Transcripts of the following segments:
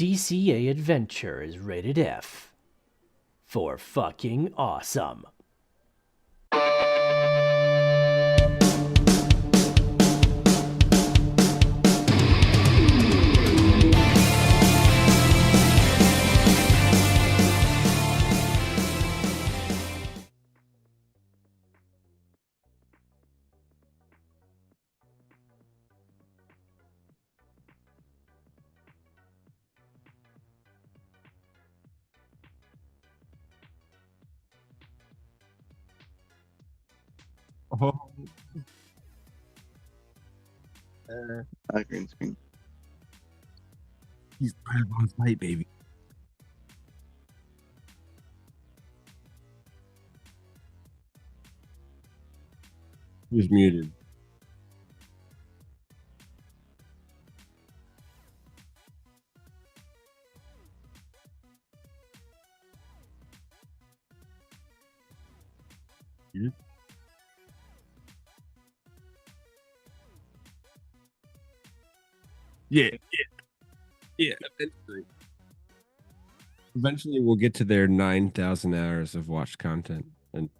DCA adventure is rated F for fucking awesome. Oh. Green screen. He's right on site, baby. He was muted. Yeah. Eventually, we'll get to their 9,000 hours of watched content. And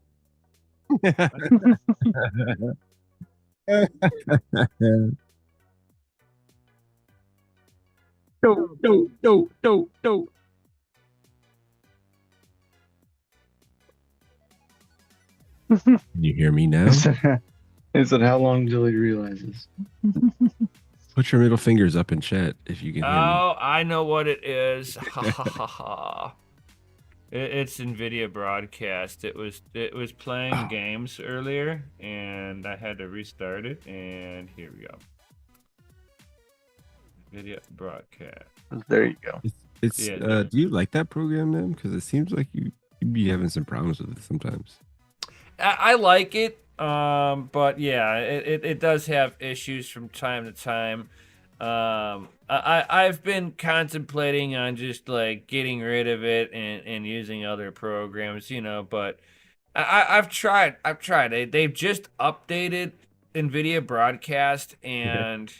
no. Can you hear me now? He said, how long till he realizes? Put your middle fingers up in chat if you can hear me. Oh, I know what it is. Ha ha ha ha. It's NVIDIA broadcast. It was playing games earlier, and I had to restart it, and here we go. NVIDIA broadcast. There you go. It's Yeah. Do you like that program then? Because it seems like you be having some problems with it sometimes. I like it, but yeah, it does have issues from time to time. I've been contemplating on just like getting rid of it and using other programs, you know, but I've tried. They've just updated NVIDIA broadcast and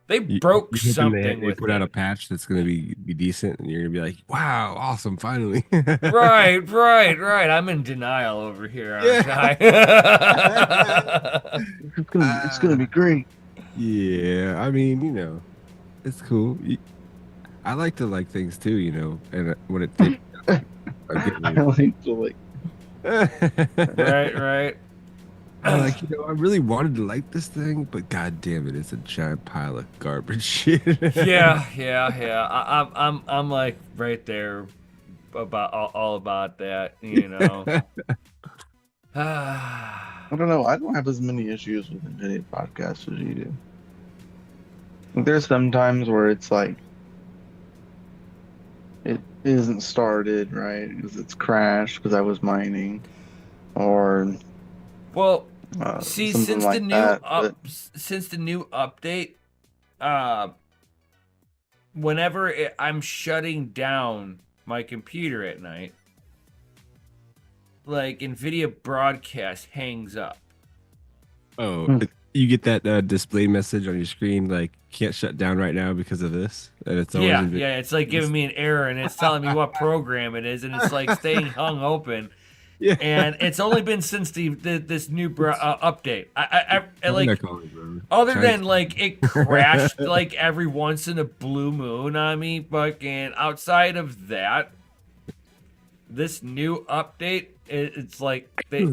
they broke You hoping something they with put out a it. patch that's going to be decent, and you're going to be like, "Wow, awesome! Finally!" Right. I'm in denial over here, aren't I? It's gonna be great. Yeah, I mean, you know, it's cool. I like to like things too, you know, and when it takes, I like to like. right. I'm like, you know, I really wanted to like this thing, but god damn it, it's a giant pile of garbage shit. Yeah. I'm like right there about all about that, you know. I don't know. I don't have as many issues with NVIDIA podcasts as you do. There's some times where it's like it isn't started right because it's crashed because I was mining, or Well, see, something since like the new that. since the new update, whenever I'm shutting down my computer at night, like NVIDIA broadcast hangs up. Oh, you get that display message on your screen like can't shut down right now because of this, and it's always Yeah, it's like giving me an error and it's telling me what program it is, and it's like staying hung open. Yeah, And it's only been since this new update. I like bro. other than like it crashed like every once in a blue moon on me, fucking outside of that, this new update, it's like they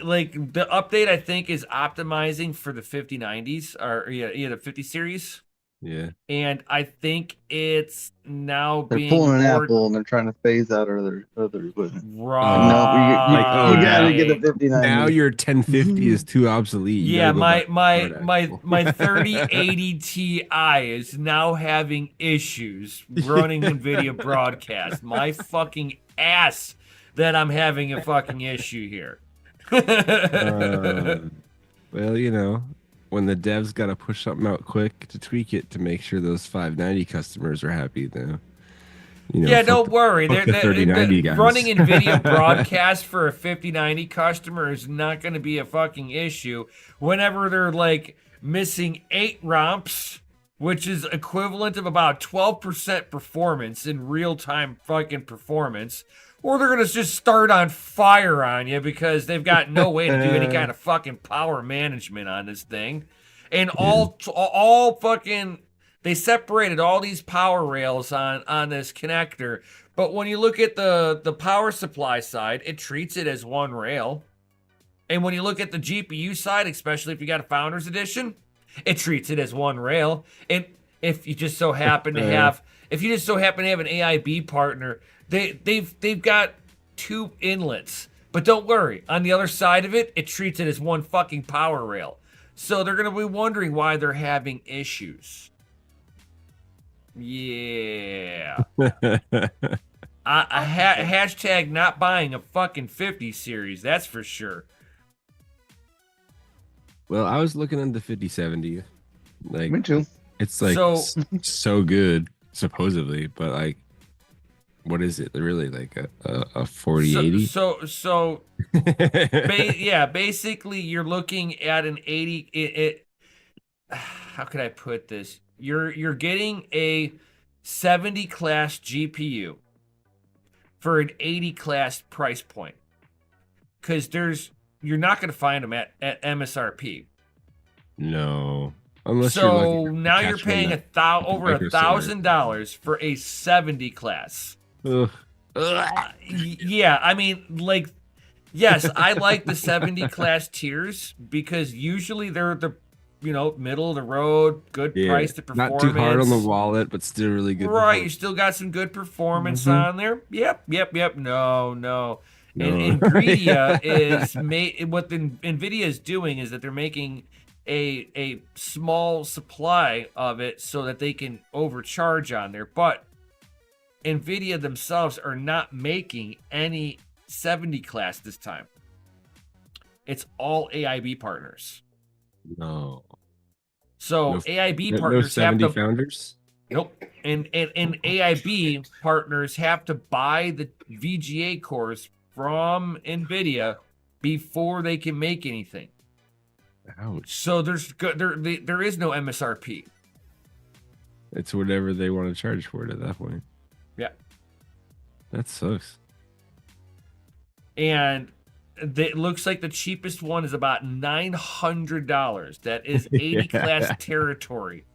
like the update I think is optimizing for the 5090s or the 50 series. Yeah. And I think it's now They're being pulling an more Apple and they're trying to phase out other equipment. right. No, you gotta get a 59. Now your 1050 is too obsolete. You Yeah, gotta go back my 3080 Ti is now having issues running NVIDIA broadcast. My fucking ass that I'm having a fucking issue here. Well, you know, when the devs got to push something out quick to tweak it to make sure those 590 customers are happy, though. You know, Yeah, don't worry. fuck the 3090 guys. Running NVIDIA broadcast for a 5090 customer is not going to be a fucking issue. Whenever they're like missing 8 ROMs which is equivalent of about 12% performance in real-time fucking performance, or they're gonna just start on fire on you because they've got no way to do any kind of fucking power management on this thing. And all fucking, they separated all these power rails on this connector, but when you look at the power supply side, it treats it as one rail. And when you look at the GPU side, especially if you got a Founders Edition, it treats it as one rail. And if you just so happen to have, an AIB partner, they've got two inlets. But don't worry, on the other side of it, it treats it as one fucking power rail. So they're gonna be wondering why they're having issues. Yeah. Hashtag not buying a fucking 50 series. That's for sure. Well, I was looking at the 5070. Like, Me too. it's like so good, supposedly, but like, what is it? Really, like a 4080? Basically, you're looking at an 80. How could I put this? You're getting a 70 class GPU for an 80 class price point, because you're not going to find them at MSRP. No, unless so now you're paying over $1,000 for a 70 class. Ugh. Yeah, I mean, like, yes, I like the 70 class tiers because usually they're the middle of the road, good price to performance. Not too hard on the wallet, but still really good. Right, you still got some good performance on there. Yep. No. And Nvidia what Nvidia is doing is that they're making a small supply of it so that they can overcharge on there. But Nvidia themselves are not making any 70 class this time. It's all AIB partners. No. So AIB partners no 70 have to founders. Nope. And AIB partners have to buy the VGA cores from Nvidia before they can make anything. Ouch. So there is no MSRP. It's whatever they want to charge for it at that point. Yeah. That sucks. And it looks like the cheapest one is about $900. That is 80 class territory.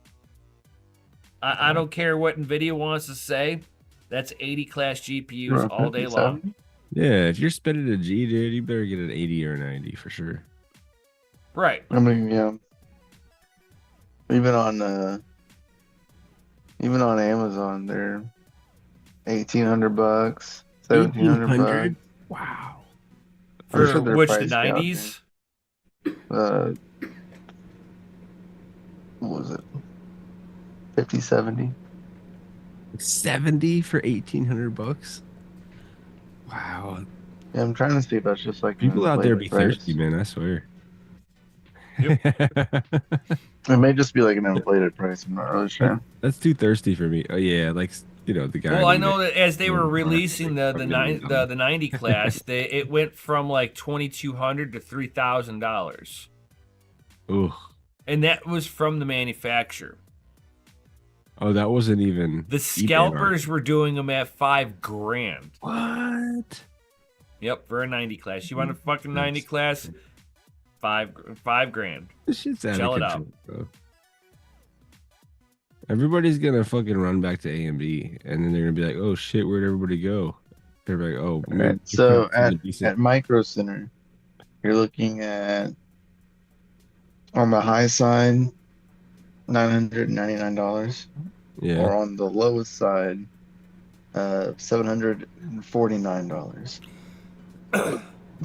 I don't care what Nvidia wants to say. That's 80 class GPUs all day long. Yeah, if you're spending a G, dude, you better get an 80 or 90 for sure. Right. I mean, yeah. Even on Amazon, they're $1,800, $1,700. Wow. For sure which, the priced 90s? What was it? 50, 70. 70 for $1,800. Wow. Yeah, I'm trying to see if that's just like People out there be price. thirsty, man. I swear. Yep. It may just be like an inflated price. I'm not really sure. That's too thirsty for me. Oh yeah, like the guy. Well, I know that as they were releasing the 90 class, it went from like $2,200 to $3,000, Ooh. and that was from the manufacturer. Oh, that wasn't even The scalpers were doing them at $5,000. What? Yep, for a 90 class. You want a fucking 90 class? $5,000. This shit's out Shell of it control, bro. Everybody's gonna fucking run back to AMD, and then they're gonna be like, "Oh shit, where'd everybody go?" They're like, "Oh." Right. So at Micro Center, you're looking at, on the high side, $999. yeah, Or on the lowest side, $749.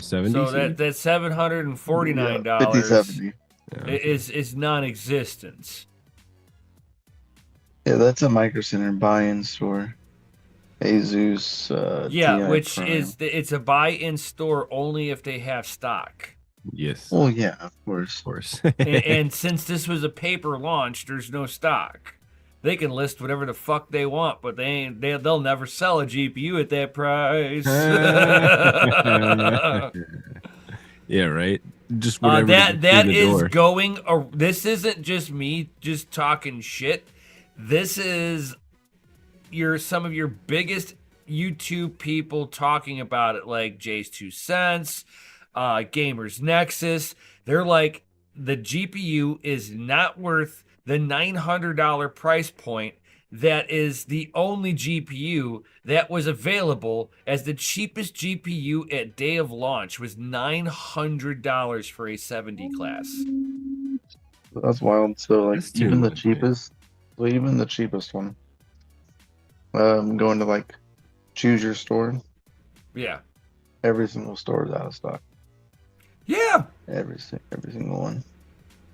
70. So that $749 $50.70. is non-existent. Yeah, that's a Micro Center buy-in store. Asus. TI Which Prime. it's a buy-in store only if they have stock. Yes, Well, yeah, of course. of course. and since this was a paper launch, there's no stock. They can list whatever the fuck they want, but they'll never sell a GPU at that price. Yeah, right. just whatever. to get That through the is door. going. This isn't just me just talking shit. This is some of your biggest YouTube people talking about it, like Jay's 2 Cents, Gamers Nexus. They're like, the GPU is not worth the $900 price point. That is the only GPU that was available, as the cheapest GPU at day of launch was $900 for a 70 class. That's wild. So like That's too even the much, man. cheapest, so even the cheapest one, going to like choose your store. Yeah. Every single store is out of stock. Yeah. Every single one.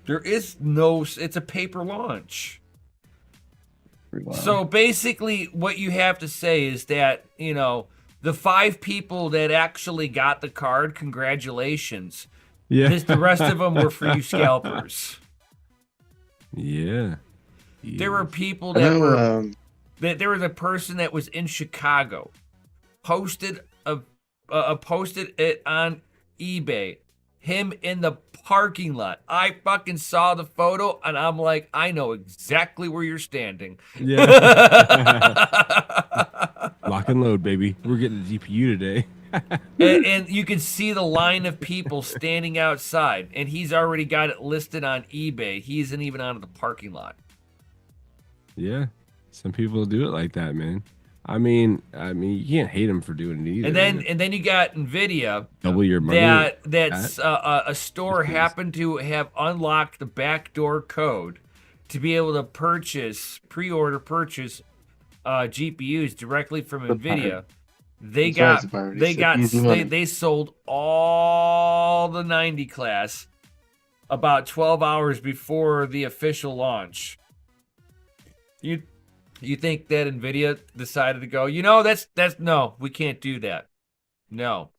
There is no, it's a paper launch. Pretty wild. So basically, what you have to say is that, you know, the 5 people that actually got the card, congratulations. Yeah. The rest of them were for you scalpers. Yeah. There were people I that know, were, there was a person that was in Chicago, posted it on eBay, him in the parking lot. I fucking saw the photo and I'm like, I know exactly where you're standing. Yeah. Lock and load, baby. We're getting a GPU today. And you can see the line of people standing outside, and he's already got it listed on eBay. He isn't even out of the parking lot. Yeah. Some people do it like that, man. I mean, you can't hate them for doing it either. And then you got Nvidia, double your money. that's a store happened to have unlocked the backdoor code to be able to pre-order purchase GPUs directly from Nvidia. They sold all the 90 class about 12 hours before the official launch. You think that Nvidia decided to go, no, we can't do that. No.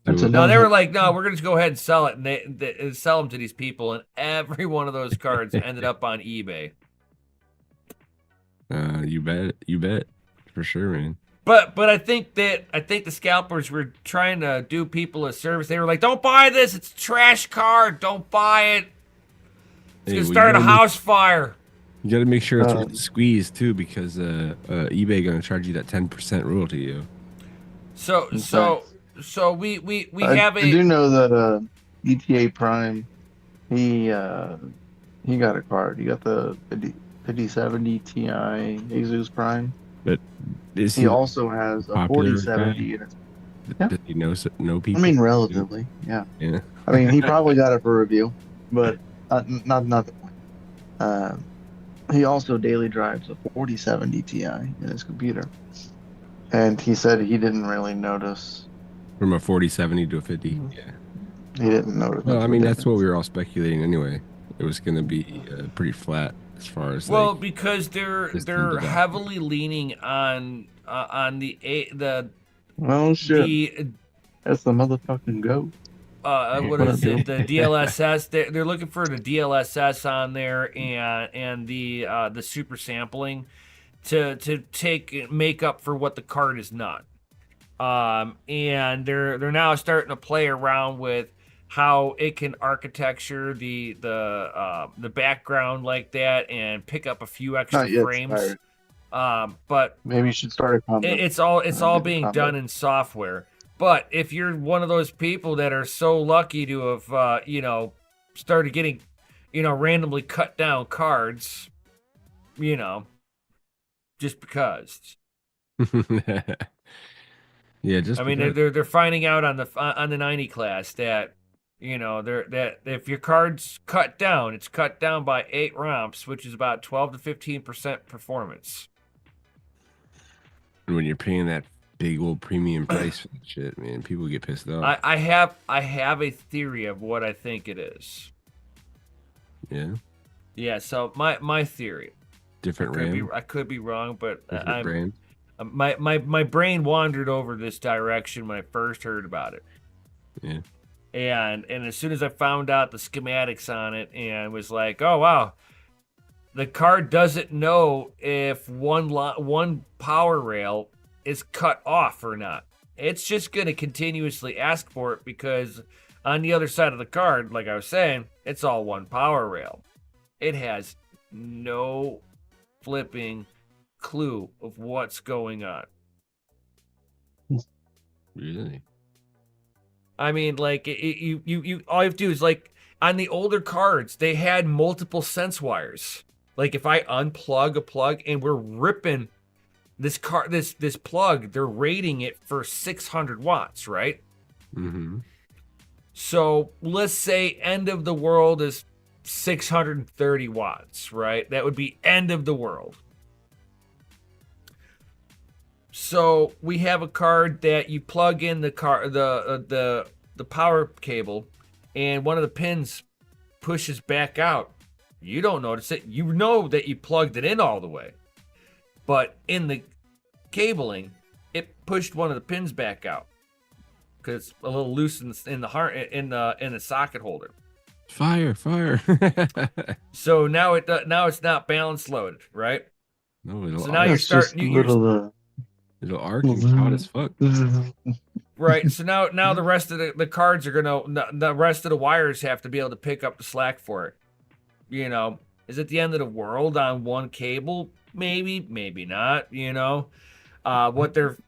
No, they were like, no, we're going to go ahead and sell it. And they sell them to these people. And every one of those cards ended up on eBay. You bet. For sure, man. But I think the scalpers were trying to do people a service. They were like, don't buy this. It's a trash card. Don't buy it. It's going to start a house fire. You got to make sure it's worth the squeeze too, because eBay going to charge you that 10% rule to you. So we have a. I do know that ETA Prime, he got a card. He got the 5070 Ti Asus Prime. But he also has a 4070. Yeah. Does he know people? I mean, relatively, yeah. Yeah. I mean, he probably got it for review, but not the point. He also daily drives a 4070 Ti in his computer, and he said he didn't really notice from a 4070 to a 50. Yeah, he didn't notice. Well, I mean, that's what we were all speculating anyway. It was going to be pretty flat as far as because they're heavily leaning on the. Well, shit. That's the motherfucking goat. What is it? The DLSS. They're looking for the DLSS on there and the super sampling to make up for what the card is not. And they're now starting to play around with how it can architecture the background like that and pick up a few extra frames. But maybe you should start a comment. It's all being done in software. But if you're one of those people that are so lucky to have, started getting, randomly cut down cards, just because. Yeah, just. I mean, they're finding out on the 90 class that, that if your card's cut down, it's cut down by 8 romps, which is about 12 to 15% performance. And when you're paying that big old premium price for that shit, man, people get pissed off. I have a theory of what I think it is. Yeah. Yeah. So my theory. Different RAM. I could be wrong, but brand. My brain wandered over this direction when I first heard about it. Yeah. And as soon as I found out the schematics on it and was like, oh wow, the card doesn't know if one power rail is cut off or not. It's just going to continuously ask for it because On the other side of the card, like I was saying, it's all one power rail. It has no flipping clue of what's going on. Really? I mean, like you all you have to do is like on the older cards, they had multiple sense wires. Like if I unplug a plug and we're ripping this plug, they're rating it for 600 watts, right? Mm-hmm. So let's say end of the world is 630 watts, right? That would be end of the world. So we have a card that you plug in the power cable, and one of the pins pushes back out. You don't notice it. You know that you plugged it in all the way, but in the cabling, it pushed one of the pins back out because it's a little loose in the socket holder. Fire! So now it's not balance loaded, right? No, it'll So now you're starting. It'll arc and hot as fuck. Right. So now the rest of the cards are the rest of the wires have to be able to pick up the slack for it. You know, is it the end of the world on one cable? Maybe, maybe not. You know, what they're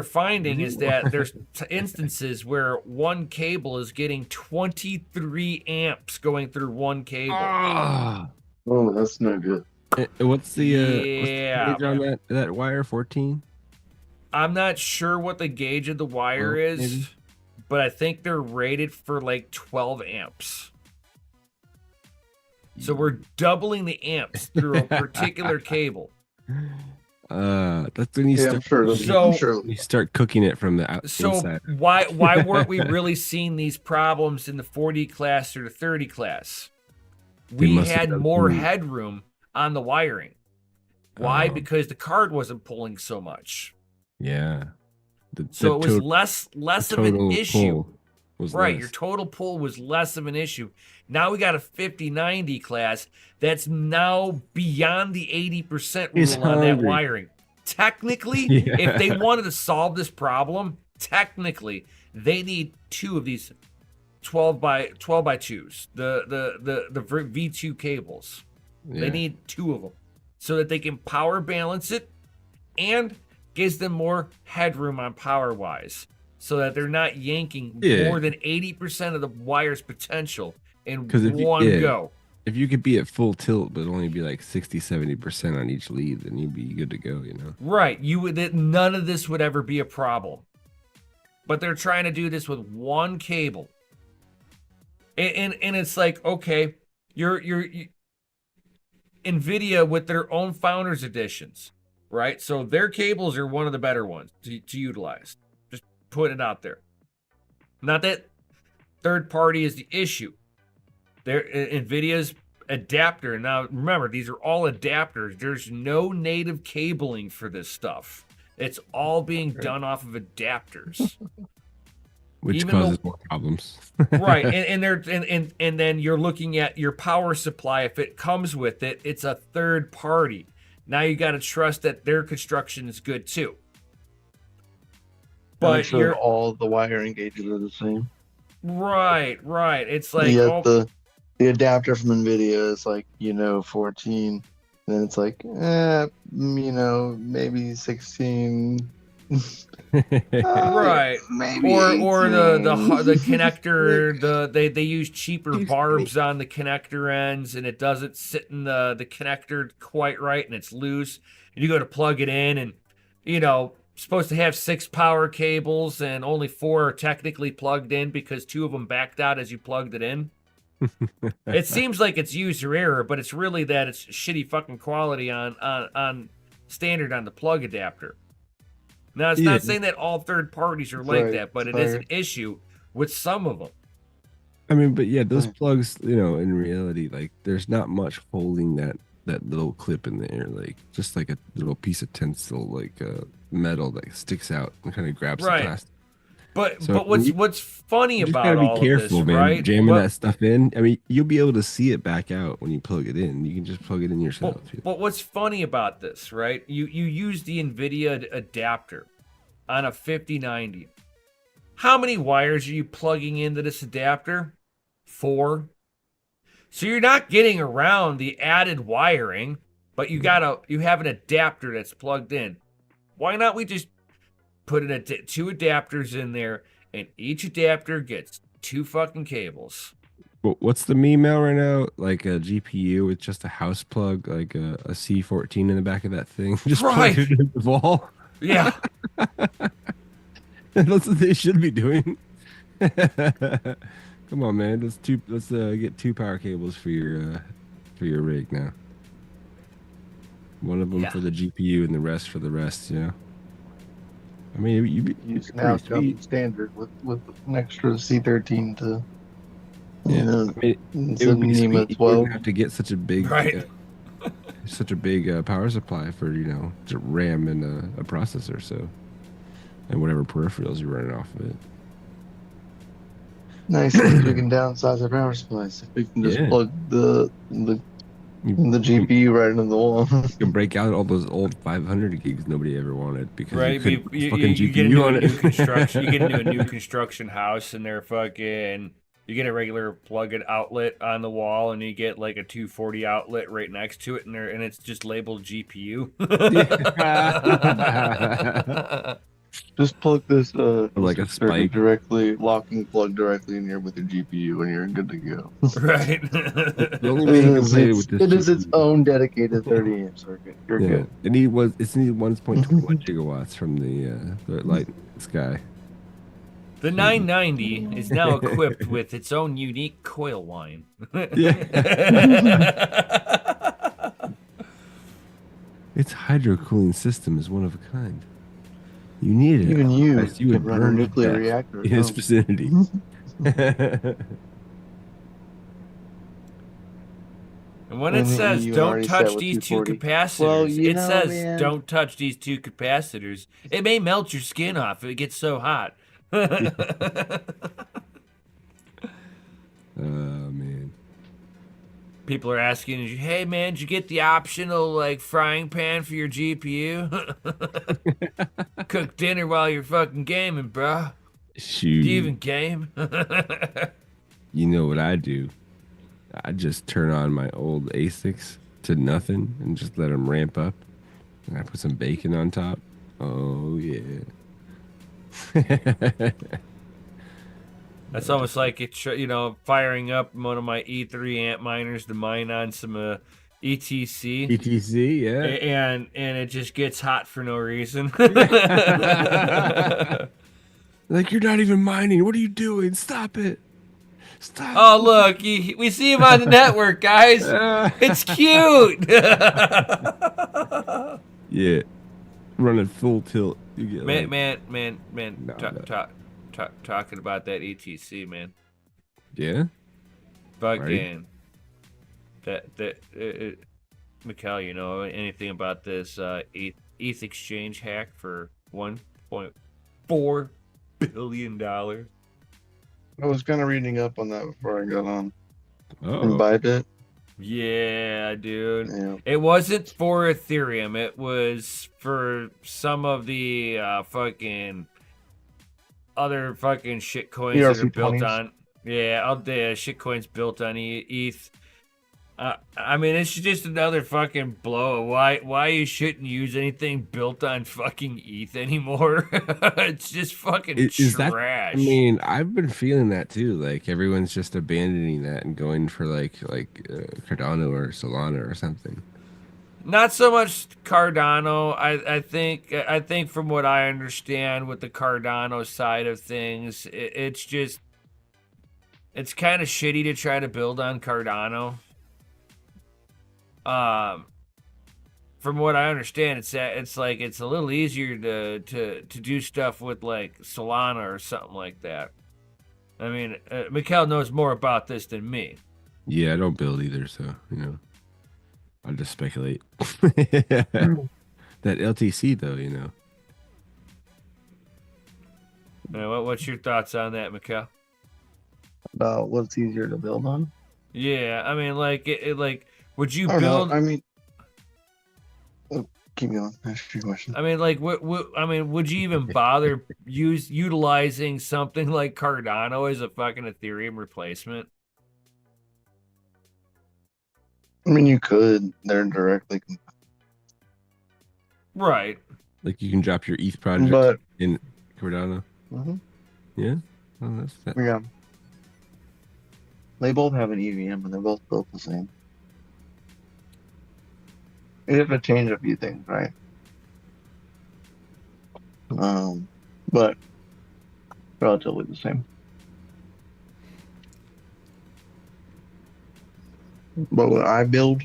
finding is that there's instances where one cable is getting 23 amps going through one cable. Oh, that's no good. What's the Yeah. gauge on that wire? 14. I'm not sure what the gauge of the wire is, maybe. but I think they're rated for like 12 amps. So we're doubling the amps through a particular cable. That's when you Yeah, start. I'm sure. You start cooking it from the So inside. why weren't we really seeing these problems in the 40 class or the 30 class? We must have had done more food. headroom on the wiring. Why? Oh. Because the card wasn't pulling so much. Yeah. So it was less of an issue. Right, less. your total pull was less of an issue. Now we got a 50-90 class that's now beyond the 80% He's rule on that hungry. wiring. Technically, Yeah. if they wanted to solve this problem, technically they need two of these 12 by 2s, the V2 cables. Yeah. They need two of them so that they can power balance it and gives them more headroom on power wise, so that they're not yanking more than 80% of the wire's potential in one go. If you could be at full tilt, but only be like 60-70% on each lead, then you'd be good to go, you know? Right. None of this would ever be a problem. But they're trying to do this with one cable. And it's like, okay, you're NVIDIA with their own Founders Editions, right? So their cables are one of the better ones to utilize. Just put it out there. Not that third party is the issue. NVIDIA's adapter. Now, remember, these are all adapters. There's no native cabling for this stuff. It's all being done off of adapters. Which causes more problems. Right. And then you're looking at your power supply. If it comes with it, it's a third party. Now you got to trust that their construction is good too. But sure all the wiring gauges are the same. Right. It's like the adapter from NVIDIA is like, 14. Then it's like, maybe 16. Right. Maybe or the 18. connector, they use cheaper barbs on the connector ends, and it doesn't sit in the connector quite right, and it's loose. And you go to plug it in, and supposed to have 6 power cables, and only 4 are technically plugged in because 2 of them backed out as you plugged it in. It seems like it's user error, but it's really that it's shitty fucking quality on standard on the plug adapter. Now, it's not saying that all third parties are like that, but it is an issue with some of them. I mean, but yeah, those plugs, in reality, like, there's not much holding that little clip in there, like, just like a little piece of tensile, like metal that sticks out and kind of grabs the plastic. But what's funny about all of this, you gotta be careful, man. Right? Jamming that stuff in. I mean, you'll be able to see it back out when you plug it in. You can just plug it in yourself. But what's funny about this, right? You use the NVIDIA adapter on a 5090, How many wires are you plugging into this adapter? 4. So you're not getting around the added wiring, but you have an adapter that's plugged in. Why not we just put 2 adapters in there, and each adapter gets 2 fucking cables? What's the meme out right now? Like a GPU with just a house plug, like a C14 in the back of that thing, just Right. plug it in the wall. Yeah. That's what they should be doing. Come on, man. Let's get 2 power cables for your rig now. One of them for the GPU and the rest for the rest. You know. I mean, you use now standard with an extra C13 to. Yeah, I mean, it would be sweet. You wouldn't have to get such a big, power supply for to RAM and a processor, so and whatever peripherals you're running off of it. Nice, we can downsize our power supplies. We can just plug the GPU right into the wall. You can break out all those old 500 gigs nobody ever wanted because you get into a new construction. You get into a new construction house, and they're fucking. You get a regular plug-in outlet on the wall, and you get like a 240 outlet right next to it, and it's just labeled GPU. Just plug this like a spike locking plug directly in here with your GPU, and you're good to go. Right. The only way you can play with this it is its own dedicated 30 amp circuit. You're good. It's needed 1.21 gigawatts from the light sky. The 990 is now equipped with its own unique coil line. Its hydro-cooling system is one of a kind. You need it. Even you would run a nuclear reactor in its vicinity. And when it says don't touch these 2 capacitors, it says don't touch these 2 capacitors. It may melt your skin off if it gets so hot. Oh man. People are asking, hey man, did you get the optional like frying pan for your GPU? Cook dinner while you're fucking gaming, bro. Shoot. Do you even game? You know what I do? I just turn on my old ASICs to nothing and just let them ramp up. And I put some bacon on top. Oh yeah. That's almost like it's firing up one of my E3 amp miners to mine on some ETC. ETC, yeah. And it just gets hot for no reason. Like, you're not even mining. What are you doing? Stop it. Stop. Oh, look. We see him on the network, guys. It's cute. Yeah. Running full tilt. You get talking about that ETC, man. Yeah? Fucking. Right. Mikhail, you know anything about this ETH exchange hack for $1.4 billion? I was kind of reading up on that before I got on. Oh. Bybit. Yeah, dude. Yeah. It wasn't for Ethereum. It was for some of the fucking other fucking shit coins that are built on. Yeah, all the shit coins built on ETH. I mean, it's just another fucking blow. Why you shouldn't use anything built on fucking ETH anymore? It's just fucking trash. I mean, I've been feeling that too. Like everyone's just abandoning that and going for like Cardano or Solana or something. Not so much Cardano. I think from what I understand with the Cardano side of things, it's kind of shitty to try to build on Cardano. From what I understand, it's a little easier to do stuff with like Solana or something like that. I mean, Mikhail knows more about this than me. Yeah, I don't build either, so I just speculate. That LTC though, What's your thoughts on that, Mikhail? About what's easier to build on? Yeah, I mean, would you build? build? I mean, keep going. Ask your question. I mean, like, would you even bother utilizing something like Cardano as a fucking Ethereum replacement? I mean, you could. They're directly, Right. Like you can drop your ETH project but in Cardano. mhm. Yeah. Well, that's that. Yeah, they both have an EVM, and they're both built the same. You have to change a few things, right? But relatively the same. But what I build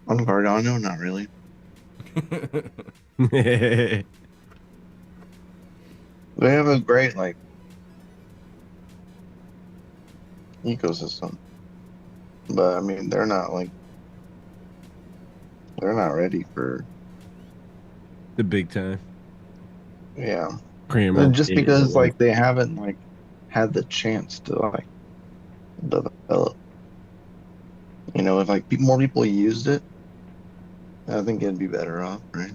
on Cardano, not really. They have a great like ecosystem, but I mean they're not ready for The big time. And Cram just because like they haven't like had the chance to like develop. You know, if like more people used it, I think it'd be better off, right?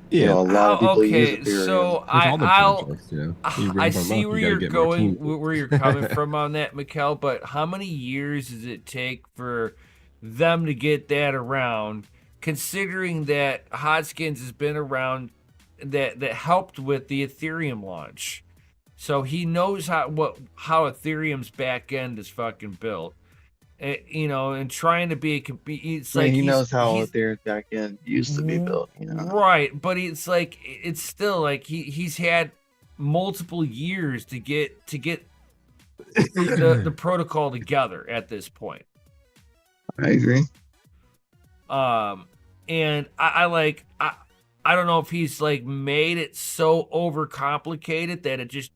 Yeah. You know, a lot of people use Okay, Ethereum. so There's all the I'll projects, you know. I You ramp 'em see up, where you gotta you're get more going, teams. where you're coming from on that, Mikkel, but how many years does it take for them to get that around, considering that Hodgkins has been around that helped with the Ethereum launch. So he knows how Ethereum's back end is fucking built. You know, and trying to be it's like he knows how he's Ethereum's back end used to be built, you know. right, but it's like it's still like he's had multiple years to get the protocol together at this point. I agree. And I don't know if he's like made it so overcomplicated that it just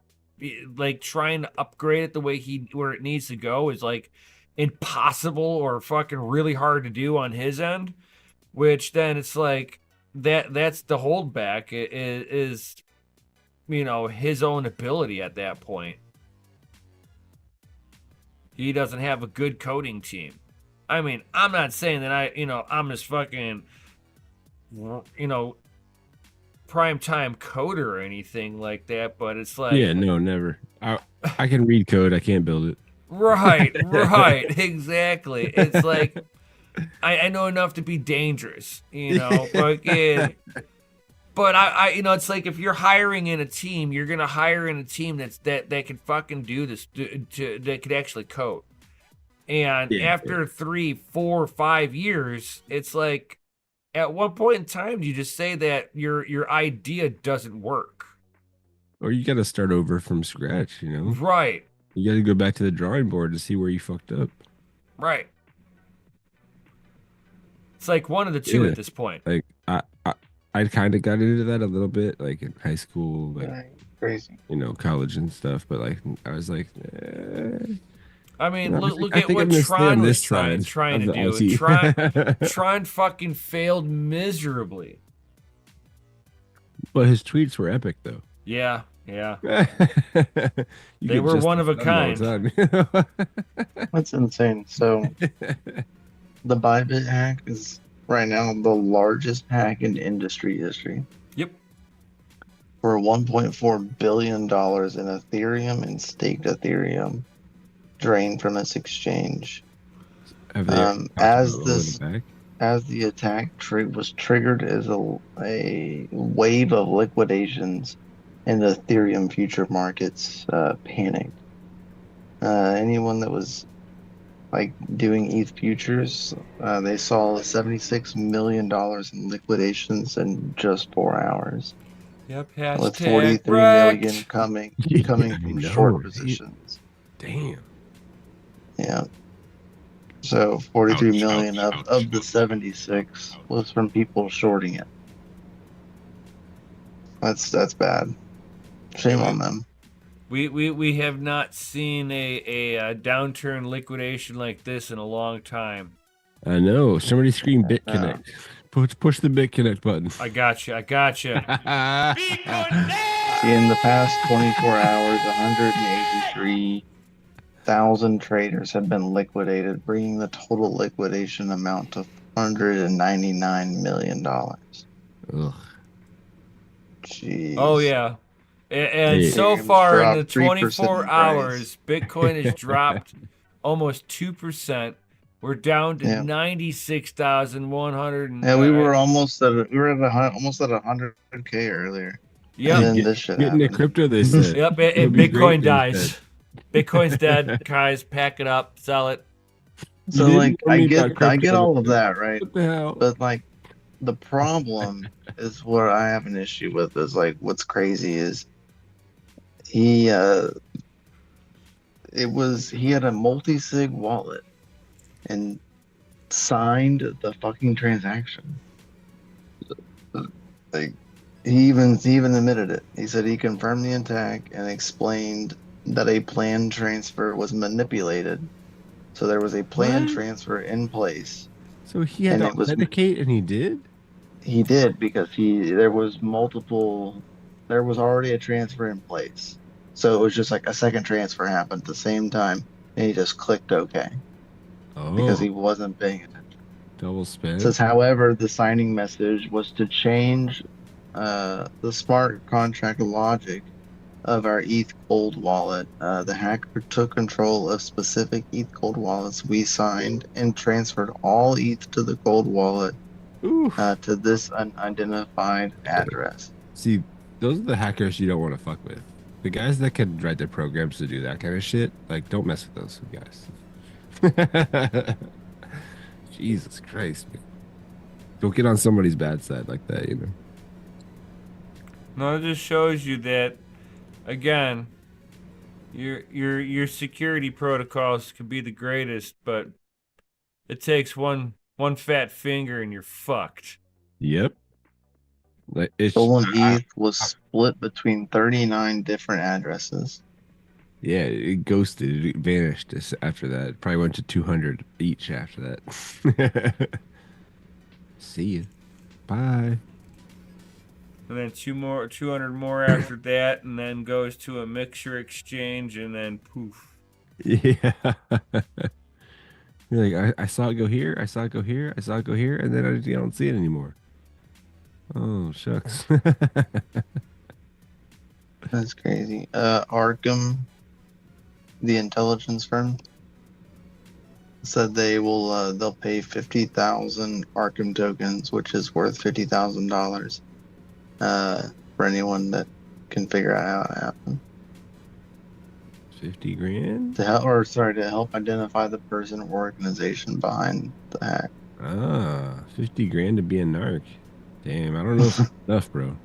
like trying to upgrade it the way where it needs to go is like impossible or fucking really hard to do on his end, which then it's like that's the holdback is you know his own ability at that point. He doesn't have a good coding team. I mean, I'm not saying that I'm this fucking prime time coder or anything like that, but it's like yeah, no, never. I can read code, I can't build it. Right, exactly. It's like I know enough to be dangerous, you know. But I it's like if you're hiring in a team, you're gonna hire in a team that can fucking do this, that could actually code. And after 3, 4, 5 years, it's like, at what point in time do you just say that your idea doesn't work? Or you got to start over from scratch, you know. Right. You got to go back to the drawing board to see where you fucked up. Right. It's like one of the two at this point. Like I kind of got into that a little bit, like in high school, like crazy, you know, college and stuff. But like I was like, I mean, I look I at think what I'm gonna stay on Tron was this trying side to of do. the IT. Tron fucking failed miserably. But his tweets were epic, though. Yeah. You They get were just one of a fun all kind. the time. That's insane. So the Bybit hack is right now the largest hack in industry history. Yep. For $1.4 billion in Ethereum and staked Ethereum drained from its exchange. Have they as the attack was triggered as a wave of liquidations in the Ethereum future markets panicked. Anyone that was like doing ETH futures, they saw $76 million in liquidations in just 4 hours. Yep. With 43 million coming from short positions. Damn. Yeah. So 43 million of the 76 was from people shorting it. That's bad. Shame on them. We have not seen a downturn liquidation like this in a long time. I know. Somebody scream BitConnect. Push the BitConnect button. I gotcha. In the past 24 hours, 183,000 traders have been liquidated, bringing the total liquidation amount to $599 million. Ugh. Jeez. Oh yeah. And Hey. so Ethereum's far in the dropped 3% 24 in hours, price. Bitcoin has dropped almost 2%. We're down to Yeah. 96,100. Yeah, we were almost at almost at 100K earlier. Yep. And then Hey, this shit get into happened. crypto, they said. Yep. It'll And be great, Bitcoin they dies. said. Bitcoin's dead. Guys, pack it up, sell it. You So didn't like warn me about I get crypto. all of that, right? What the hell? But like the problem is what I have an issue with is like what's crazy is he he had a multi-sig wallet and signed the fucking transaction. Like he even admitted it. He said he confirmed the attack and explained that a planned transfer was manipulated. So there was a planned What? transfer in place. So he had And to it was authenticate, and he did? he did because there was already a transfer in place. So it was just like a second transfer happened at the same time and he just clicked OK because Oh, he wasn't paying attention. double It spend? says, however, the signing message was to change the smart contract logic of our ETH cold wallet. The hacker took control of specific ETH cold wallets we signed and transferred all ETH to the cold wallet Oof. to this unidentified address. See, those are the hackers you don't want to fuck with. The guys that can write their programs to do that kind of shit, like, don't mess with those guys. Jesus Christ, man. Don't get on somebody's bad side like that, you know. No, it just shows you that, again, your security protocols could be the greatest, but it takes one fat finger and you're fucked. Yep. Like Stolen ETH was split between 39 different addresses. Yeah, it ghosted. It vanished after that. It probably went to 200 each after that. See you. Bye. And then 200 more after that, and then goes to a mixer exchange, and then poof. Yeah. You're like, I saw it go here, I saw it go here, I saw it go here, and then I don't see it anymore. Oh, shucks. That's crazy. Arkham, the intelligence firm, said they'll pay 50,000 Arkham tokens, which is worth $50,000, for anyone that can figure out how it happened. 50 grand? To help identify the person or organization behind the hack. Ah, 50 grand to be a narc. Damn, I don't know if that's enough, bro.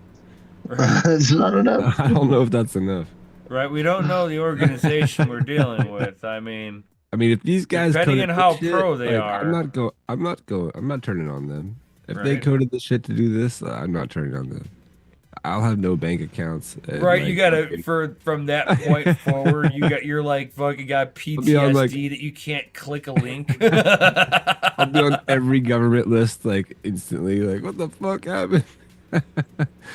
It's not enough. I don't know if that's enough. Right, we don't know the organization we're dealing with. I mean, if these guys depending coded on how this shit, pro they like, are. I'm not turning on them. If they Right. coded this shit to do this, I'm not turning on them. I'll have no bank accounts. And, Right, like, you gotta fucking- from that point forward, you're like fucking got PTSD be on, like- that you can't click a link. I'll be on every government list like instantly. Like, what the fuck happened?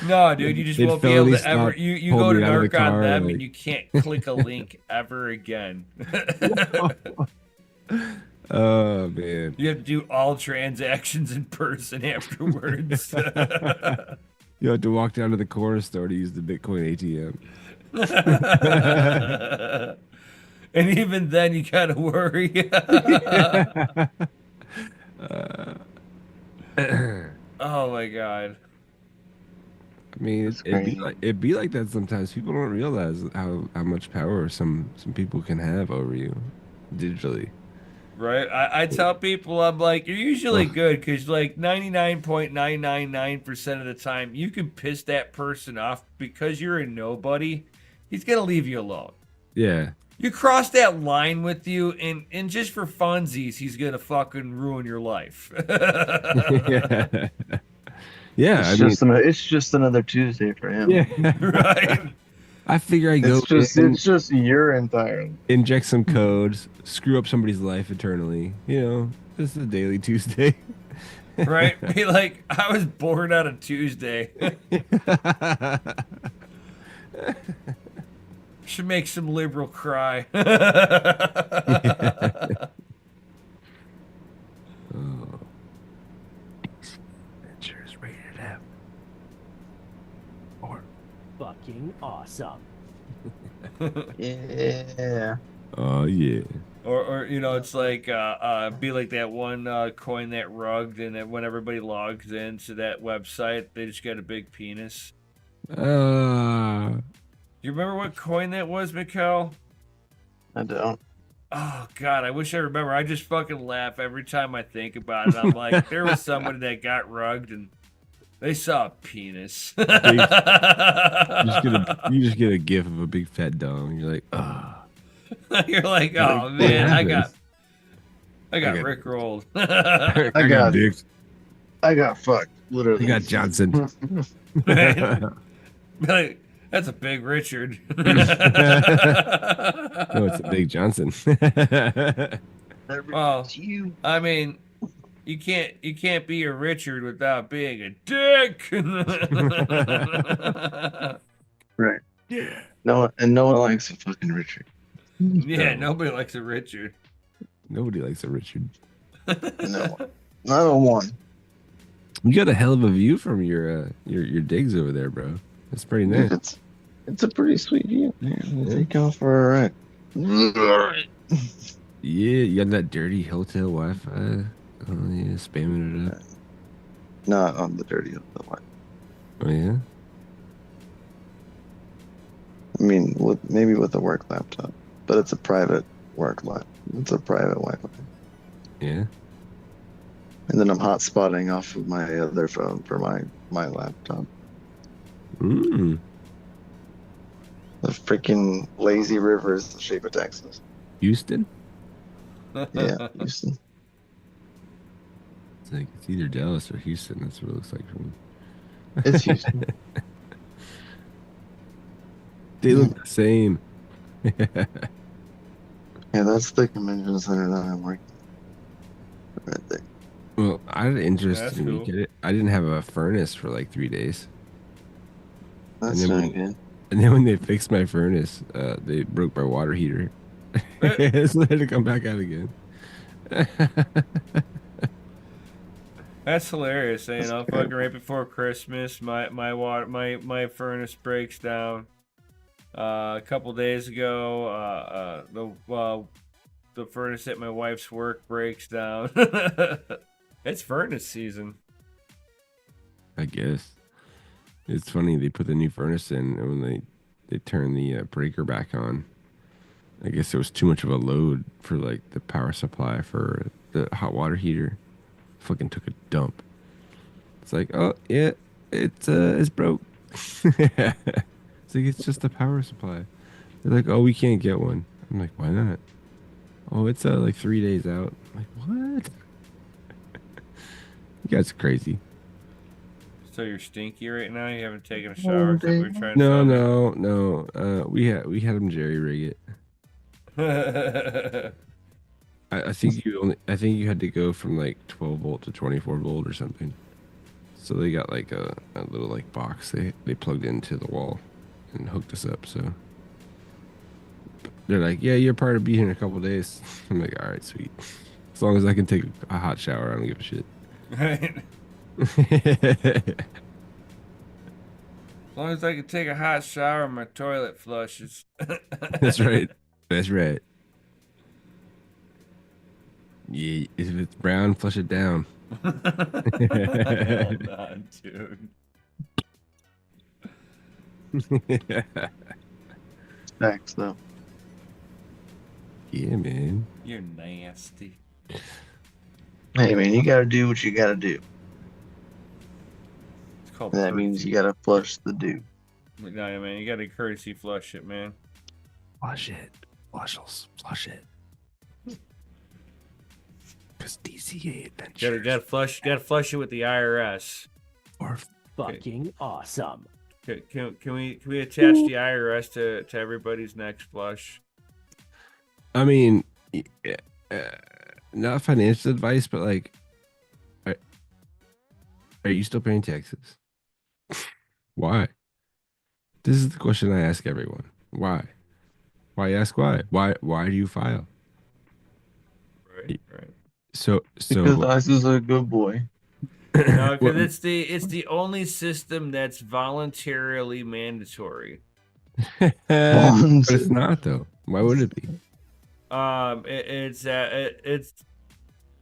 No, dude, you just They'd won't be able felony to ever. stop, You pull go to me out of the narc on car, them like- and you can't click a link ever again. Oh man. You have to do all transactions in person afterwards. You have to walk down to the corner store to use the Bitcoin ATM. And even then, you gotta worry. Oh my god. I mean, That's it'd crazy. be like that sometimes. People don't realize how much power some people can have over you digitally. Right? I tell people, I'm like, you're usually Ugh. good because, like, 99.999% of the time, you can piss that person off because you're a nobody. He's going to leave you alone. Yeah. You cross that line with you, and just for funsies, he's going to fucking ruin your life. Yeah. Yeah. It's just another Tuesday for him. Yeah. Right? I figure I go It's just your entire. inject some codes, screw up somebody's life eternally. You know, this is a daily Tuesday. Right? Be like, I was born on a Tuesday. Should make some liberal cry. Oh. Fucking awesome. Yeah. Oh yeah. Or it's like be like that one coin that rugged, and that when everybody logs into that website, they just get a big penis. Uh, You remember what coin that was, Mikkel? I don't. Oh God, I wish I remember. I just fucking laugh every time I think about it. I'm like, there was somebody that got rugged and they saw a penis. you just get a gif of a big fat dong. You're like, ah. You're like, You're oh like, man, what I got got- rickrolled. I got dick. I got fucked, literally. I got Johnson. Like, that's a big Richard. No, it's a big Johnson. Well, you. I mean, you can't be a Richard without being a dick. Right. Yeah. No one likes a fucking Richard. Yeah, nobody likes a Richard. Nobody likes a Richard. No. Not a one. You got a hell of a view from your digs over there, bro. That's pretty nice. It's a pretty sweet view. Yeah, we'll take off for a ride. Yeah, you got that dirty hotel Wi-Fi. Oh yeah, spamming it up. Not on the dirty one. Oh yeah. I mean, maybe with a work laptop, but it's a private work laptop. It's a private Wi-Fi. Yeah. And then I'm hotspotting off of my other phone for my laptop. Mm. The freaking lazy river is the shape of Texas. Houston. Yeah, Houston. It's like it's either Dallas or Houston. That's what it looks like from me. It's Houston. They look the same. Yeah, that's the convention center that I'm working right there. Well, I had an interesting cool. weekend. I didn't have a furnace for like 3 days. That's And then not good. And then when they fixed my furnace, they broke my water heater. So I had to come back out again. That's hilarious. Fucking right before Christmas, my furnace breaks down. A couple days ago, the furnace at my wife's work breaks down. It's furnace season. I guess. It's funny, they put the new furnace in, and when they turned the breaker back on, I guess there was too much of a load for like the power supply for the hot water heater. Fucking took a dump. It's like, oh yeah, it's broke. It's like, it's just the power supply. They're like, oh, we can't get one. I'm like, why not? Oh, it's like 3 days out. I'm like, what? You guys are crazy. So you're stinky right now? You haven't taken a shower because we're trying to No. We had them jerry rig it. I think you had to go from like 12 volt to 24 volt or something. So they got like a little like box they plugged into the wall and hooked us up. So they're like, yeah, you're part of being here in a couple days. I'm like, all right, sweet. As long as I can take a hot shower, I don't give a shit. Right. As long as I can take a hot shower and my toilet flushes. That's right. That's right. Yeah, if it's brown, flush it down. Hold on, dude. Facts, though. Yeah, man. You're nasty. Hey, man, you gotta do what you gotta do. It's called And that means you gotta flush the do. No, man, you gotta courtesy flush it, man. Flush it. Flush it. Because DCA adventure. Gotta flush it with the IRS. Or Fucking awesome. Can we attach the IRS to everybody's next flush? I mean, not financial advice, but like, are you still paying taxes? Why? This is the question I ask everyone. Why? Why ask why? Why do you file? Right. So Because Ice is a good boy. No, because Well, it's the only system that's voluntarily mandatory. but it's not though. Why would it be? It's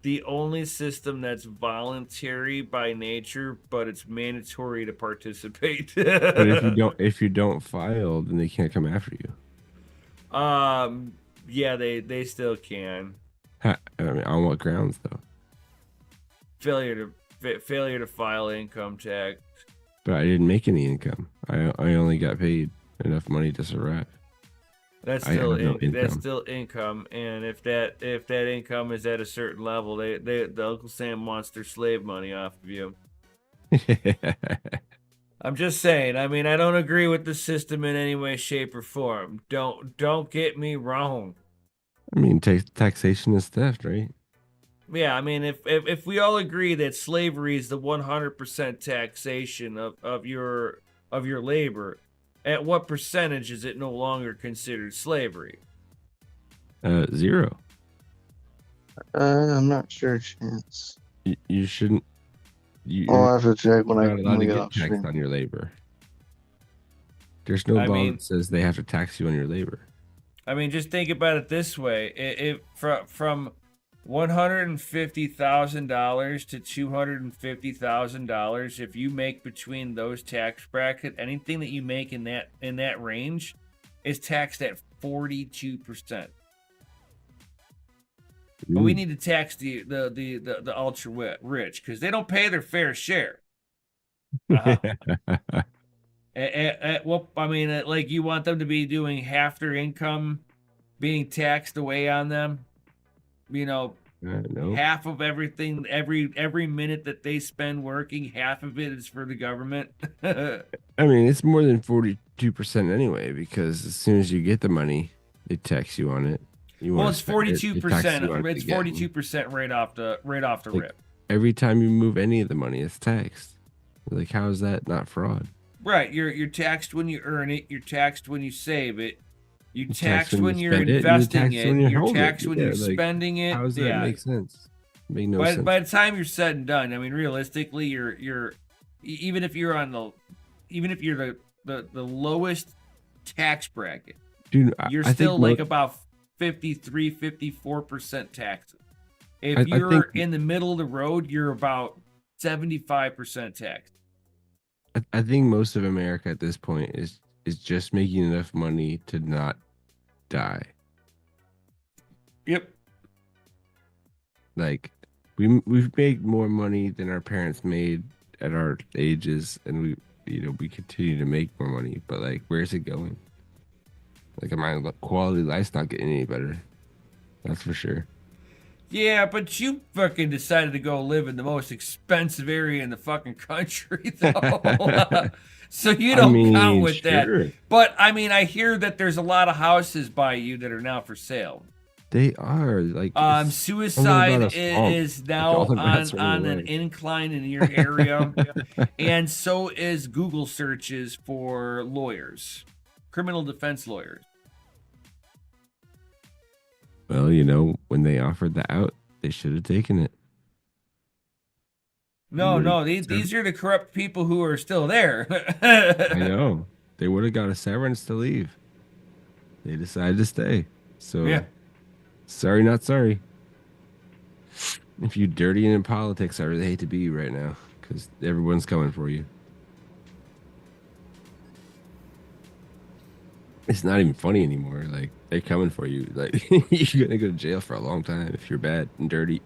the only system that's voluntary by nature, but it's mandatory to participate. But if you don't file, then they can't come after you. Yeah, they still can. I mean, on what grounds though? Failure to file income tax. But I didn't make any income. I only got paid enough money to survive. That's I still have no that's income. still income, and if that income is at a certain level, the Uncle Sam wants their slave money off of you. I'm just saying. I mean, I don't agree with the system in any way, shape, or form. Don't get me wrong. I mean, taxation is theft, right? Yeah, I mean, if we all agree that slavery is the 100% taxation of your labor, at what percentage is it no longer considered slavery? 0. I'm not sure, Chance. You shouldn't. I'll have to check when You're not allowed we to get get off taxed stream. on your labor. There's no I law mean- that says they have to tax you on your labor. I mean, just think about it this way: from $150,000 to $250,000, if you make between those tax bracket, anything that you make in that range is taxed at 42%. But we need to tax the ultra rich because they don't pay their fair share. Well, I mean, like you want them to be doing half their income being taxed away on them. You know, No. half of everything, every minute that they spend working, half of it is for the government. I mean, it's more than 42% anyway, because as soon as you get the money, they tax you on it. Well, it's 42%. It's It's 42% right off the Like, rip. every time you move any of the money, it's taxed. Like, how is that not fraud? Right, you're taxed when you earn it. You're taxed when you save it. You taxed taxed when you you're spend it, and investing you're taxed it. when you You're hold it. taxed when Yeah, you're like, spending it. How does that Yeah. make sense? Make no sense. By the time you're said and done, I mean, realistically, you're even if you're the lowest tax bracket, Dude, you're I still think like about 53, 54% taxes. If I you're think- in the middle of the road, you're about 75% taxed. I think most of America at this point is just making enough money to not die. Yep. Like, we've made more money than our parents made at our ages, and we continue to make more money. But like, where's it going? Like, my quality of life's not getting any better. That's for sure. Yeah, but you fucking decided to go live in the most expensive area in the fucking country, though. So you don't count with sure. that. But I mean, I hear that there's a lot of houses by you that are now for sale. They are like something Suicide about a swamp. is Like, now all the rats are on away. an incline in your area, and so is Google searches for lawyers, criminal defense lawyers. Well, when they offered the out, they should have taken it. No, these are the corrupt people who are still there. I know. They would have got a severance to leave. They decided to stay. So, Yeah. Sorry, not sorry. If you dirty in politics, I really hate to be you right now, because everyone's coming for you. It's not even funny anymore. Like, they're coming for you. Like, you're gonna go to jail for a long time if you're bad and dirty.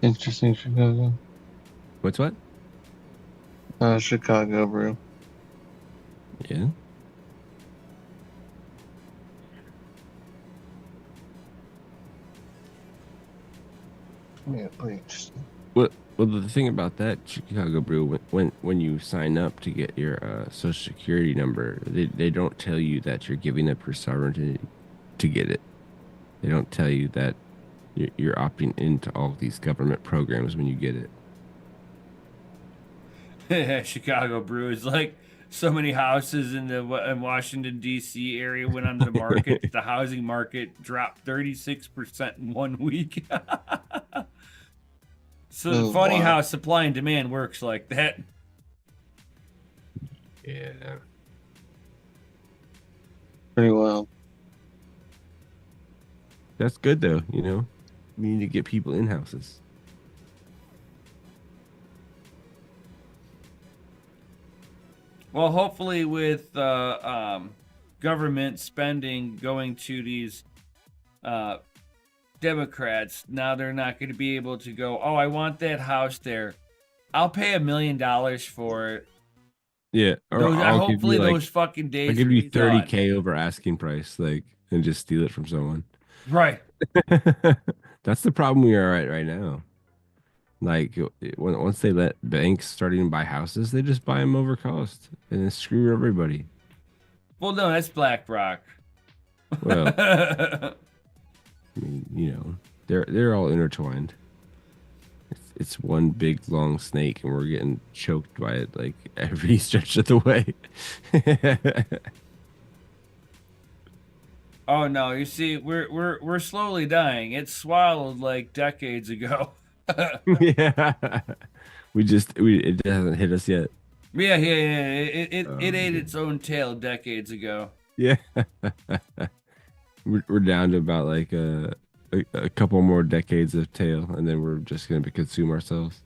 Interesting, Chicago. What's what? Chicago, bro. Yeah. Yeah, pretty interesting. Well, the thing about that, Chicago Brew, when you sign up to get your social security number, they don't tell you that you're giving up your sovereignty to get it. They don't tell you that you're opting into all these government programs when you get it. Chicago Brew is like, so many houses in Washington D.C. area went onto the market. The housing market dropped 36% in 1 week. So funny Wow. how supply and demand works like that. Yeah. Pretty well. That's good though, you know. We need to get people in houses. Well, hopefully with government spending going to these Democrats, now they're not going to be able to go, oh, I want that house there. I'll pay $1 million for it. Yeah, or Those, I'll give hopefully you like those fucking I'll days give are you done. 30K over asking price, like, and just steal it from someone. Right. That's the problem we are at right now. Like once they let banks start even buy houses, they just buy them over cost and then screw everybody. Well, no, that's BlackRock. Well, I mean, they're all intertwined. It's one big long snake, and we're getting choked by it like every stretch of the way. Oh no, you see, we're slowly dying. It swallowed like decades ago. Yeah, it hasn't hit us yet. Yeah. It ate Yeah. its own tail decades ago. Yeah, we're down to about like a couple more decades of tail, and then we're just gonna consume ourselves.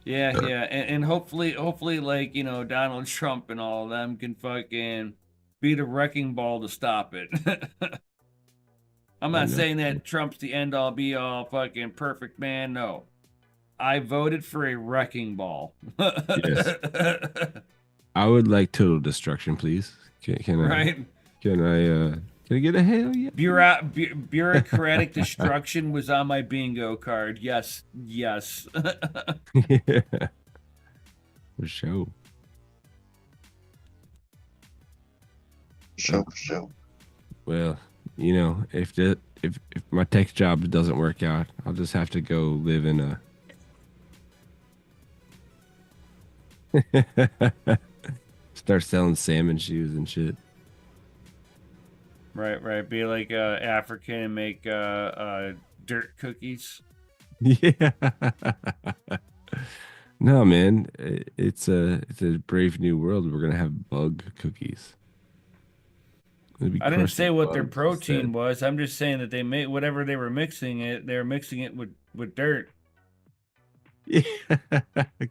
Yeah, and hopefully, like Donald Trump and all of them can fucking be the wrecking ball to stop it. I'm I not know. saying that Trump's the end all be all fucking perfect man. No, I voted for a wrecking ball. Yes, I would like total destruction, please. Can I? Right? Can I? Can I get a hell yeah? Bureaucratic destruction was on my bingo card. Yes, yes. Yeah, for sure. Show. Well, if my tech job doesn't work out, I'll just have to go live in a start selling salmon shoes and shit. Right. Be like African and make dirt cookies. Yeah. No, man, it's a brave new world. We're gonna have bug cookies. It'll be I didn't crushed say with what their bugs protein instead. was. I'm just saying that they made whatever they were mixing it. They were mixing it with dirt. Yeah.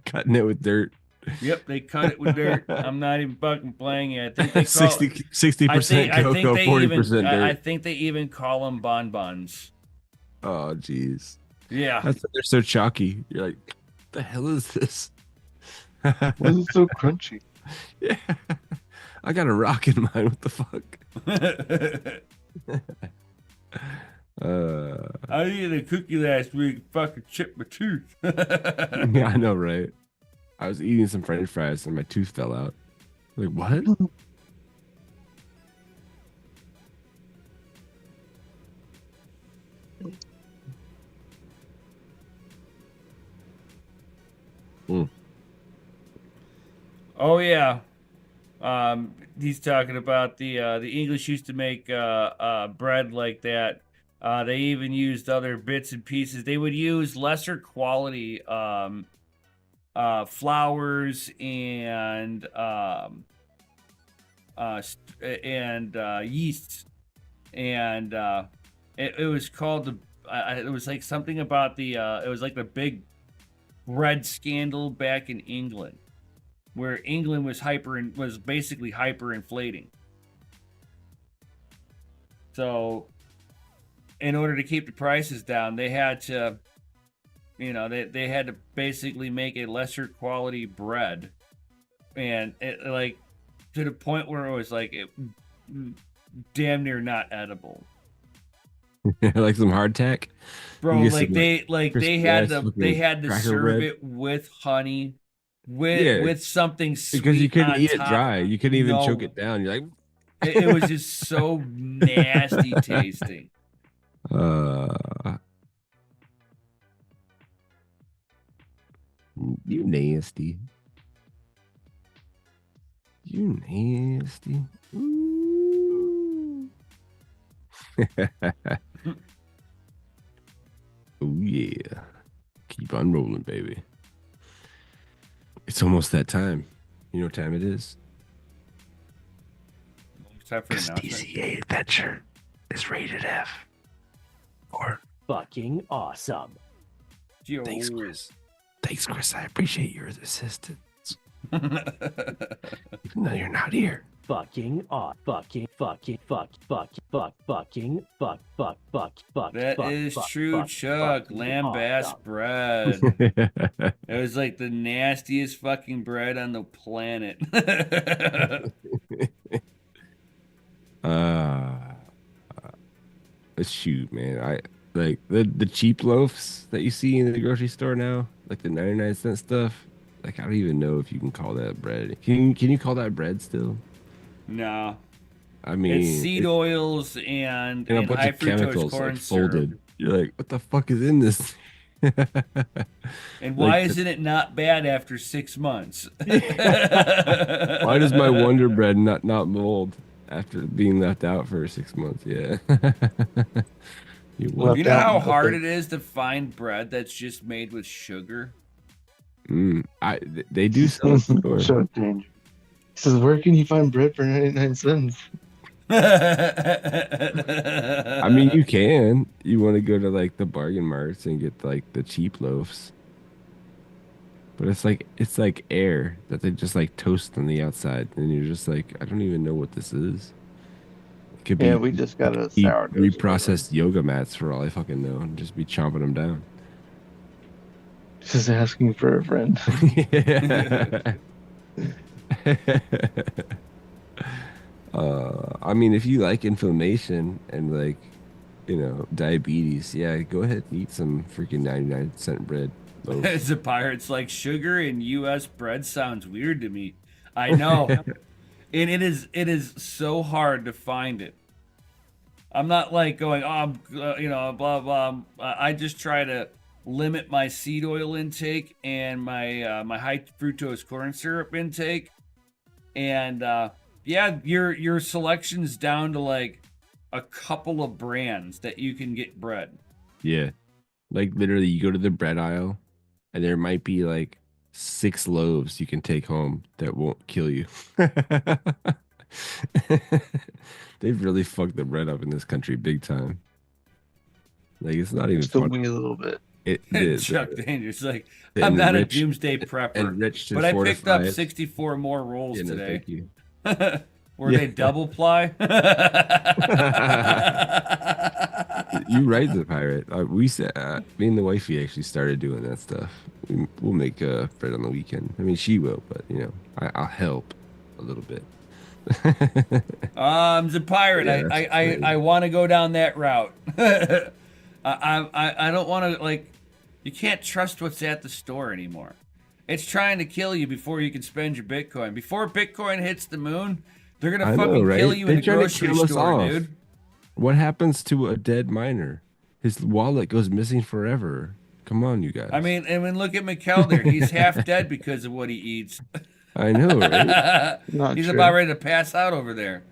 Cutting it with dirt. Yep, they cut it with dirt. I'm not even fucking playing it. I think they call. 60% I think cocoa, they even. 40% I dirt. think they even call them bonbons. Oh, jeez. Yeah. That's they're so chalky. You're like, what the hell is this? Why is it so crunchy? Yeah. I got a rock in mine. What the fuck? I ate a cookie last week. Fucking chipped my tooth. Yeah, I know, right? I was eating some French fries and my tooth fell out. Like, what? Mm. Oh yeah. He's talking about the English used to make bread like that. They even used other bits and pieces. They would use lesser quality flours and yeasts, and it was called it was like something about it was like the big bread scandal back in England, where England was basically hyperinflating. So, in order to keep the prices down, they had to, they had to basically make a lesser quality bread, and it like to the point where it was like damn near not edible. Like some hardtack. Bro, You get like some, they crispy had ass to fucking cracker serve bread. it with honey, Yeah, with something because you sweet couldn't on eat it top. dry. You couldn't even choke No, it down. You're like, it was just so nasty tasting. You nasty. You nasty. Ooh. Oh yeah. Keep on rolling, baby. It's almost that time. You know what time it is? It's time for an announcement. DCA Adventure is rated F. Or Fucking awesome. Yo. thanks, Chris. Thanks, Chris. I appreciate your assistance. Even though you're not here. Fucking fucking That is true, Chuck. Lamb bass bread. It was like the nastiest fucking bread on the planet. Shoot, man. I like the cheap loaves that you see in the grocery store now, like the 99-cent stuff. Like I don't even know if you can call that bread. Can you call that bread still? No. I mean, It's seed oils and a bunch high of chemicals fructose corn like folded. syrup. You're like, what the fuck is in this? And why Like, isn't it not bad after 6 months? why does my Wonder Bread not mold after being left out for 6 months? Yeah. Left You know out how in hard nothing. it is to find bread that's just made with sugar? They do sell it. So dangerous. He says, where can you find bread for 99 cents? I mean, you can. You want to go to like the bargain marts and get like the cheap loaves. But it's like air that they just like toast on the outside, and you're just like, I don't even know what this is. It could be Yeah, we just got a eat sourdough. reprocessed yoga mats for all I fucking know, and just be chomping them down. Just asking for a friend. I mean, if you like inflammation and like, diabetes, yeah, go ahead and eat some freaking 99-cent bread. As a pirate, it's like sugar in U.S. bread sounds weird to me. I know, and it is so hard to find it. I'm not like going, blah blah. I just try to limit my seed oil intake and my my high fructose corn syrup intake, and yeah, your selection's down to like a couple of brands that you can get bread. Yeah, like literally, you go to the bread aisle, and there might be like 6 loaves you can take home that won't kill you. They've really fucked the bread up in this country big time. Like it's not even Still funny. me a little bit. Chuck Daniels like, the I'm not enriched- a doomsday prepper, enriched and but I picked up fortified. 64 more rolls Yeah, no, today. thank you. Were Yeah. they double ply? You right, the pirate. We said me and the wifey actually started doing that stuff. We'll make bread on the weekend. I mean, she will, but I'll help a little bit. I'm the pirate. Yeah, I want to go down that route. I don't want to, like, you can't trust what's at the store anymore. It's trying to kill you before you can spend your Bitcoin. Before Bitcoin hits the moon, they're gonna I know, fucking right? kill you in They're the trying to grocery kill us store, off. dude. What happens to a dead miner? His wallet goes missing forever. Come on, you guys. I mean, look at McKelder. He's half dead because of what he eats. I know, right? Not He's true. about ready to pass out over there.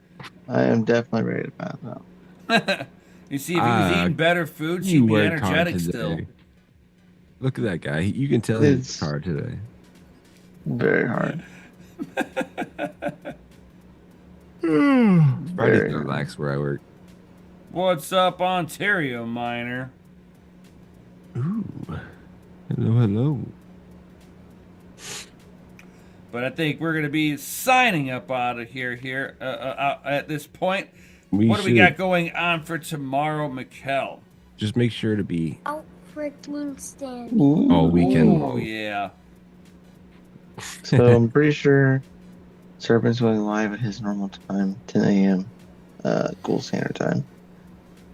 I am definitely ready to pass out. You see, if he was eating better foods, You he'd be worked hard energetic still. today. Look at that guy. You can tell he's It's- hard today. Very hard. Friday's Very gonna relax where I work. What's up, Ontario miner? Ooh. Hello. But I think we're gonna be signing up out of here at this point. What do we got going on for tomorrow, Mikkel? Just make sure to be Out for Team Stand. all weekend. Oh yeah. So I'm pretty sure Serpent's going live at his normal time, 10 a.m. Gold Standard Time.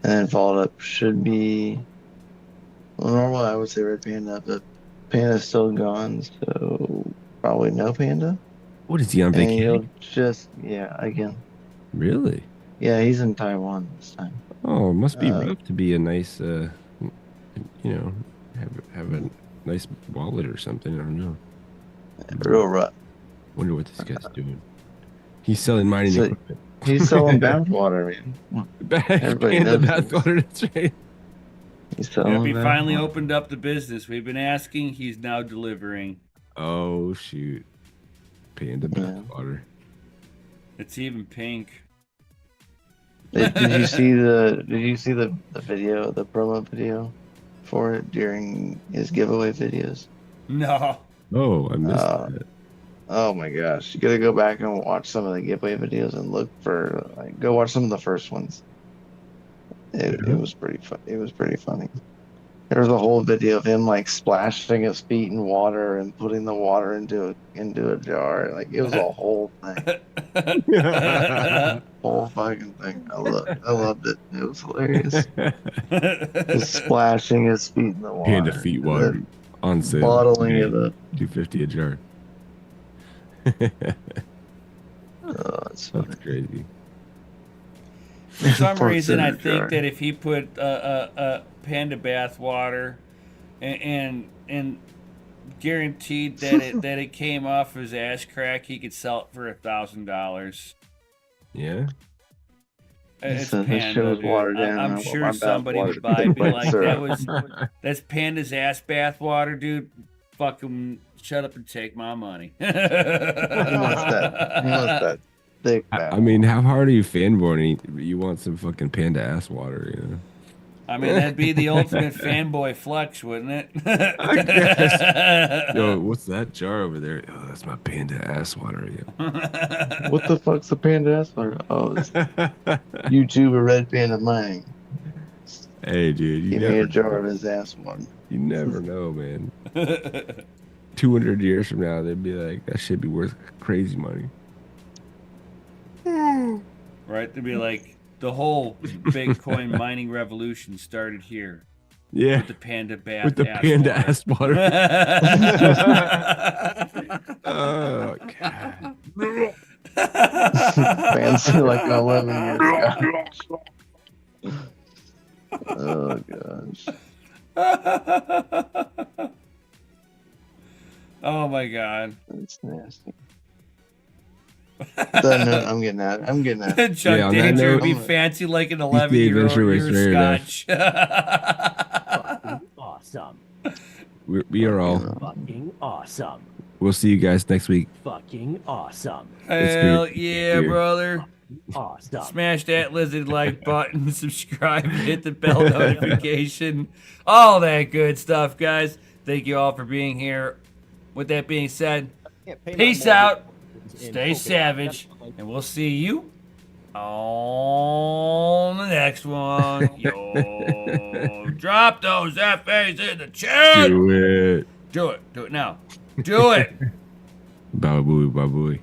And then followed up should be, well, normal, I would say Red Panda, but Panda's still gone, so probably no Panda. What is he on And vacation? he'll just, again. Really? Yeah, he's in Taiwan this time. Oh, it must be Uh, rough to be a nice, have a nice wallet or something. I don't know. Real rough. Wonder what this guy's doing. He's selling mining So- equipment. He's selling bathwater, man. Everybody And the knows this. bathwater. That's right. He's selling Yep, he finally bathwater. opened up the business. We've been asking. He's now delivering. Oh shoot. Panda Yeah. bathwater. It's even pink. Did you see the video, the promo video for it during his giveaway videos? No. Oh, I missed Uh, that. Oh my gosh, you gotta go back and watch some of the giveaway videos and look for go watch some of the first ones. It was pretty fun. It was pretty funny. There was a whole video of him like splashing his feet in water and putting the water into a jar. Like it was a whole thing, whole fucking thing. I loved it. It was hilarious. Just splashing his feet in the water. Panda feet and water then on sale. bottling it up. $2.50 a jar. Oh, it's funny. That's crazy. For some Puts reason, it in I a think jar. that if he put panda bath water and guaranteed that it came off his ass crack, he could sell it for $1,000. Yeah. It's So this Panda, shit was dude. watered down. I'm I want sure my somebody bathwater would to buy be it. Be like like, syrup. that's Panda's ass bath water, dude. Fucking shut up and take my money. He wants that. He wants that thick bath. I mean, how hard are you fanboying? You want some fucking panda ass water, you know? I mean, that'd be the ultimate fanboy flex, wouldn't it? Yo, what's that jar over there? Oh, that's my panda ass water. What the fuck's a panda ass water? Oh, it's YouTuber Red Panda Mining. Hey, dude, Give me a jar of his ass water. you never know, man. 200 years from now, they'd be like, that should be worth crazy money. Right? They'd be like, the whole Bitcoin mining revolution started here Yeah, with the panda bath. with the ass panda water. ass water. Oh, God. Fancy like 11 years ago. Oh, gosh. Oh my god. That's nasty. That note, I'm getting out. I'm getting out. Chuck Yeah, on that Danger would be note, fancy like an the adventure was 11-year-old very rough. scotch. Awesome. We are all. Fucking awesome. We'll see you guys next week. Fucking awesome. Hell good. yeah, Here. brother. Awesome. Smash that lizard like button, subscribe, hit the bell notification, all that good stuff, guys. Thank you all for being here. With that being said, peace out, stay savage, and we'll see you on the next one. Yo, drop those FAs in the chat. Do it. Do it now. Do it. Babooey, babooey.